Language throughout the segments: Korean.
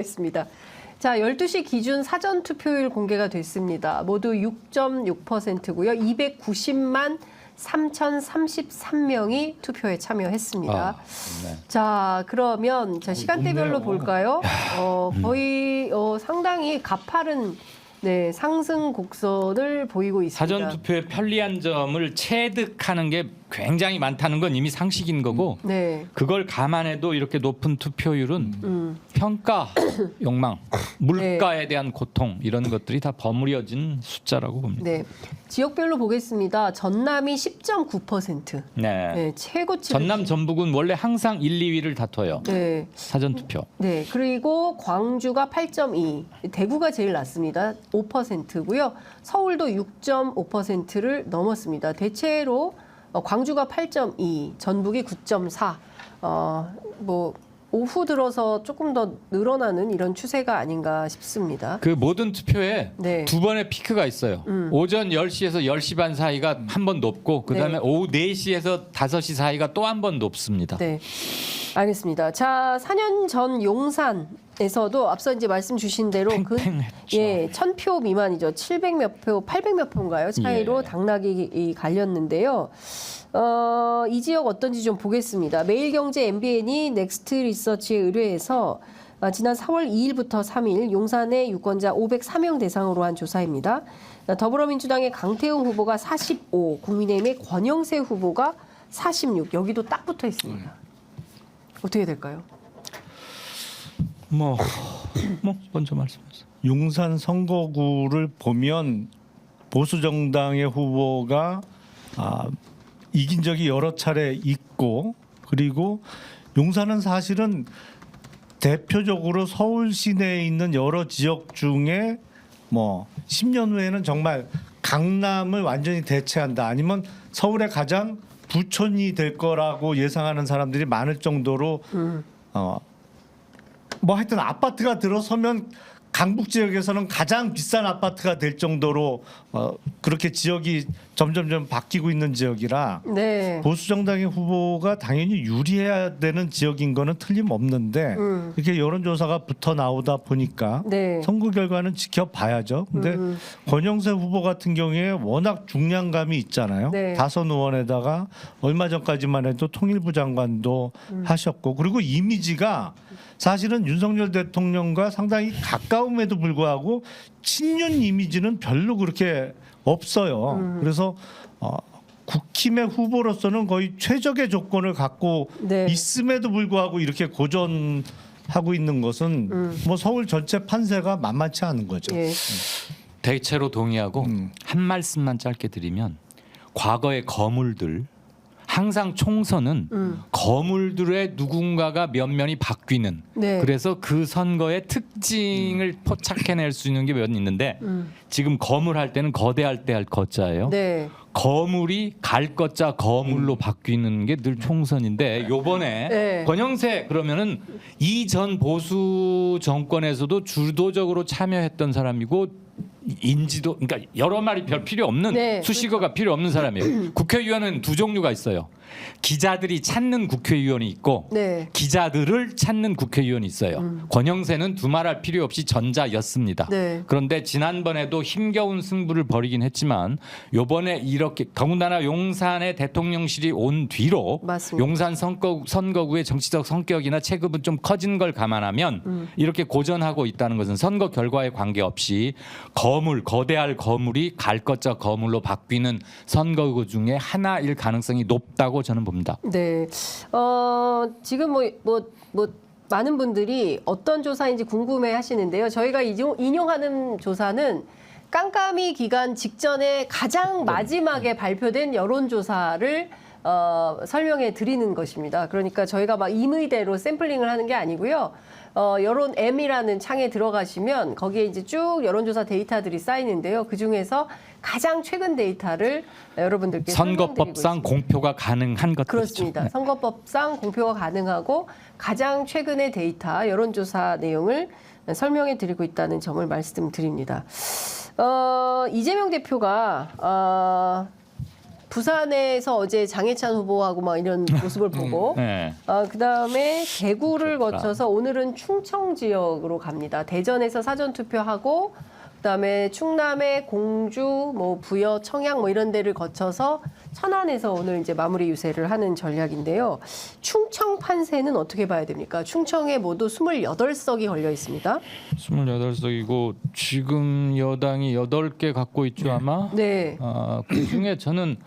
있습니다. 자, 12시 기준 사전 투표율 공개가 됐습니다. 모두 6.6%고요. 290만 3,033명이 투표에 참여했습니다. 네. 자, 그러면 자, 시간대별로 볼까요? 거의 상당히 가파른 상승 곡선을 보이고 있습니다. 사전 투표의 편리한 점을 체득하는 게 굉장히 많다는 건 이미 상식인 거고 네. 그걸 감안해도 이렇게 높은 투표율은 평가 욕망, 물가에 대한 고통 이런 것들이 다 버무려진 숫자라고 봅니다. 네. 지역별로 보겠습니다. 전남이 10.9%. 네. 네, 최고치. 전남 전북은 원래 항상 1, 2위를 다퉈요. 네. 사전 투표. 네. 그리고 광주가 8.2, 대구가 제일 낮습니다. 5%고요. 서울도 6.5%를 넘었습니다. 대체로 광주가 8.2, 전북이 9.4. 뭐 오후 들어서 조금 더 늘어나는 이런 추세가 아닌가 싶습니다. 그 모든 투표에 네. 두 번의 피크가 있어요. 오전 10시에서 10시 반 사이가 한 번 높고 그다음에 네. 오후 4시에서 5시 사이가 또 한 번 높습니다. 네. 알겠습니다. 자, 4년 전 용산에서도 앞서 이제 말씀 주신 대로 팽팽했죠. 1,000표 미만이죠. 700몇 표, 800몇 표인가요? 차이로 예. 당락이 갈렸는데요. 이 지역 어떤지 좀 보겠습니다. 매일경제 MBN이 넥스트 리서치에 의뢰해서 지난 4월 2일부터 3일 용산의 유권자 504명 대상으로 한 조사입니다. 더불어민주당의 강태웅 후보가 45, 국민의힘의 권영세 후보가 46, 여기도 딱 붙어 있습니다. 어떻게 될까요? 뭐 먼저 말씀하세요. 용산 선거구를 보면 보수 정당의 후보가 이긴 적이 여러 차례 있고, 그리고 용산은 사실은 대표적으로 서울 시내에 있는 여러 지역 중에 뭐 10년 후에는 정말 강남을 완전히 대체한다, 아니면 서울의 가장 부촌이 될 거라고 예상하는 사람들이 많을 정도로 뭐 하여튼 아파트가 들어서면 강북 지역에서는 가장 비싼 아파트가 될 정도로 그렇게 지역이 점점점 바뀌고 있는 지역이라 네. 보수 정당의 후보가 당연히 유리해야 되는 지역인 거는 틀림없는데 이렇게 여론조사가 붙어 나오다 보니까 네. 선거 결과는 지켜봐야죠. 근데 권영세 후보 같은 경우에 워낙 중량감이 있잖아요. 네. 다선 의원에다가 얼마 전까지만 해도 통일부 장관도 하셨고, 그리고 이미지가 사실은 윤석열 대통령과 상당히 가까움에도 불구하고 친윤 이미지는 별로 그렇게 없어요. 그래서 국힘의 후보로서는 거의 최적의 조건을 갖고 네. 있음에도 불구하고 이렇게 고전하고 있는 것은 뭐 서울 전체 판세가 만만치 않은 거죠. 예. 대체로 동의하고 한 말씀만 짧게 드리면 과거의 거물들 항상 총선은 거물들의 누군가가 면면이 바뀌는 네. 그래서 그 선거의 특징을 포착해낼 수 있는 게 몇 있는데 지금 거물 할 때는 거대할 때 할 거자예요. 네. 거물이 갈 거자 거물로 바뀌는 게 늘 총선인데 요번에 네. 권영세 그러면은 이전 보수 정권에서도 주도적으로 참여했던 사람이고 인지도 그러니까 여러 말이 별 필요 없는 네. 수식어가 필요 없는 사람이에요. 국회의원은 두 종류가 있어요. 기자들이 찾는 국회의원이 있고 네. 기자들을 찾는 국회의원이 있어요. 권영세는 두말할 필요 없이 전자였습니다. 네. 그런데 지난번에도 힘겨운 승부를 벌이긴 했지만 요번에 이렇게 더군다나 용산의 대통령실이 온 뒤로 맞습니다. 용산 선거구의 정치적 성격이나 체급은 좀 커진 걸 감안하면 이렇게 고전하고 있다는 것은 선거 결과에 관계없이 거대할 거물이 갈 것자 거물로 바뀌는 선거구 중에 하나일 가능성이 높다고 저는 봅니다. 네. 지금 뭐 많은 분들이 어떤 조사인지 궁금해 하시는데요. 저희가 인용하는 조사는 깜깜이 기간 직전에 가장 마지막에 발표된 여론조사를 설명해 드리는 것입니다. 그러니까 저희가 막 임의대로 샘플링을 하는 게 아니고요. 여론 M이라는 창에 들어가시면 거기에 이제 쭉 여론조사 데이터들이 쌓이는데요. 그 중에서 가장 최근 데이터를 여러분들께 선거법상 공표가 가능한 것들이죠. 그렇습니다. 선거법상 공표가 가능하고 가장 최근의 데이터 여론조사 내용을 설명해 드리고 있다는 점을 말씀드립니다. 이재명 대표가 부산에서 어제 장해찬 후보하고 막 이런 모습을 보고 네. 그다음에 대구를 좋다. 거쳐서 오늘은 충청 지역으로 갑니다. 대전에서 사전 투표하고 그다음에 충남의 공주, 뭐 부여, 청양 뭐 이런 데를 거쳐서 천안에서 오늘 이제 마무리 유세를 하는 전략인데요. 충청 판세는 어떻게 봐야 됩니까? 충청에 모두 28석이 걸려 있습니다. 28석이고 지금 여당이 8개 갖고 있죠 아마. 네. 그중에 저는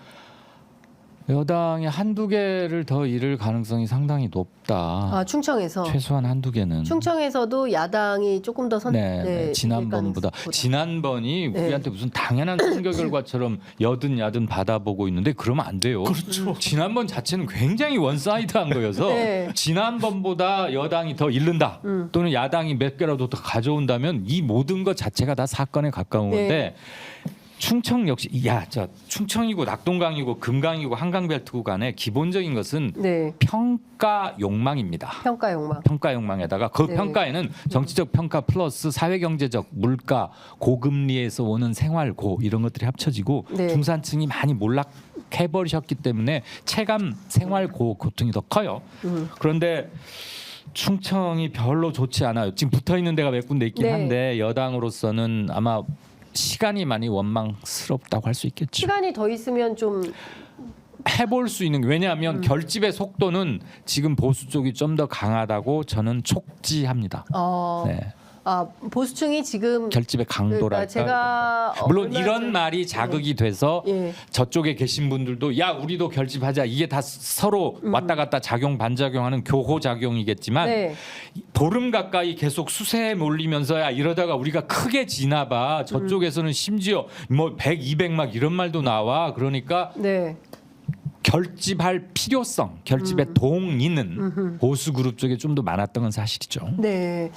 여당이 한두 개를 더 잃을 가능성이 상당히 높다. 충청에서. 최소한 한두 개는. 충청에서도 야당이 조금 더 지난번보다 지난번이 네. 우리한테 무슨 당연한 선거 결과처럼 여든 야든 받아보고 있는데 그러면 안 돼요. 그렇죠. 지난번 자체는 굉장히 원사이드한 거여서 네. 지난번보다 여당이 더 잃는다 또는 야당이 몇 개라도 더 가져온다면 이 모든 것 자체가 다 사건에 가까운 네. 건데 충청 역시 충청이고 낙동강이고 금강이고 한강벨트 구간의 기본적인 것은 네. 평가 욕망입니다. 평가 욕망. 평가 욕망에다가 그 네. 평가에는 정치적 평가 플러스 사회경제적 물가 고금리에서 오는 생활고 이런 것들이 합쳐지고 네. 중산층이 많이 몰락해버리셨기 때문에 체감 생활고 고통이 더 커요. 그런데 충청이 별로 좋지 않아요. 지금 붙어있는 데가 몇 군데 있긴 네. 한데 여당으로서는 아마 시간이 많이 원망스럽다고 할 수 있겠죠. 시간이 더 있으면 좀 해볼 수 있는 게 왜냐하면 결집의 속도는 지금 보수 쪽이 좀 더 강하다고 저는 촉지합니다. 네. 보수층이 지금 결집의 강도랄까. 그러니까 제가 물론 얼마 이런 전- 말이 자극이 돼서 예. 저쪽에 계신 분들도 야 우리도 결집하자 이게 다 서로 왔다 갔다 작용 반작용하는 교호 작용이겠지만 네. 보름 가까이 계속 수세에 몰리면서 야 이러다가 우리가 크게 지나봐 저쪽에서는 심지어 뭐 100, 200 막 이런 말도 나와 그러니까 네. 결집할 필요성, 결집의 동의는 보수 그룹 쪽에 좀 더 많았던 건 사실이죠. 네.